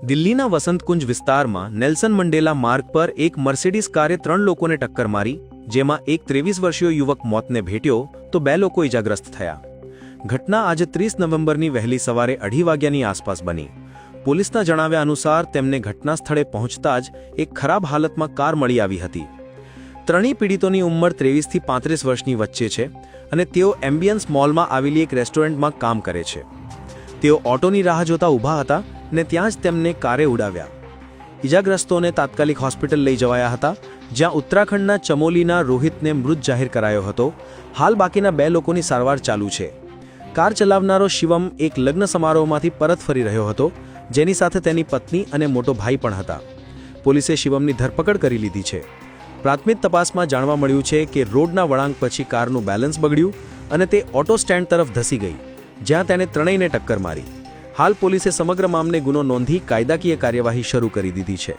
દિલ્હીના વસંતકુંજ વિસ્તારમાં Nelson Mandela માર્ગ પર એક મર્સિડીઝ કારે 3 લોકોને ટક્કર મારી, જેમાં એક 23 વર્ષીય યુવક મોતને ભેટ્યો તો 2 લોકો ઇજાગ્રસ્ત થયા. ઘટના આજે 30 નવેમ્બરની વહેલી સવારે 2:30 વાગ્યાની આસપાસ બની. પોલીસના જણાવ્યા અનુસાર તેમને ઘટના સ્થળે પહોંચતા જ એક ખરાબ હાલતમાં કાર મળી આવી હતી. ત્રણેય પીડિતોની ઉંમર 23 થી 35 વર્ષની વચ્ચે છે અને તેઓ એમ્બિયન્સ મોલમાં આવેલી એક રેસ્ટોરન્ટમાં કામ કરે છે. તેઓ ઓટોની રાહ જોતા ઊભા હતા ને ત્યાં જ તેમને કારે ઉડાવ્યા. ઇજાગ્રસ્તોને તાત્કાલિક હોસ્પિટલ લઈ જવાયા હતા, જ્યાં ઉત્તરાખંડના ચમોલીના રોહિતને મૃત જાહેર કરાયો હતો. હાલ બાકીના 2 લોકોની સારવાર ચાલુ છે. કાર ચલાવનારો શિવમ એક લગ્ન સમારોહમાંથી પરત ફરી રહ્યો હતો, જેની સાથે તેની પત્ની અને મોટો ભાઈ પણ હતા. પોલીસે શિવમની ધરપકડ કરી લીધી છે. પ્રાથમિક તપાસમાં જાણવા મળ્યું છે કે રોડના વળાંક પછી કારનું બેલેન્સ બગડ્યું અને તે ઓટો સ્ટેન્ડ તરફ ધસી ગઈ, જ્યાં તેને ત્રણેયને ટક્કર મારી. હાલ પોલીસે સમગ્ર મામલે ગુનો નોંધી કાયદાકીય કાર્યવાહી શરૂ કરી દીધી છે.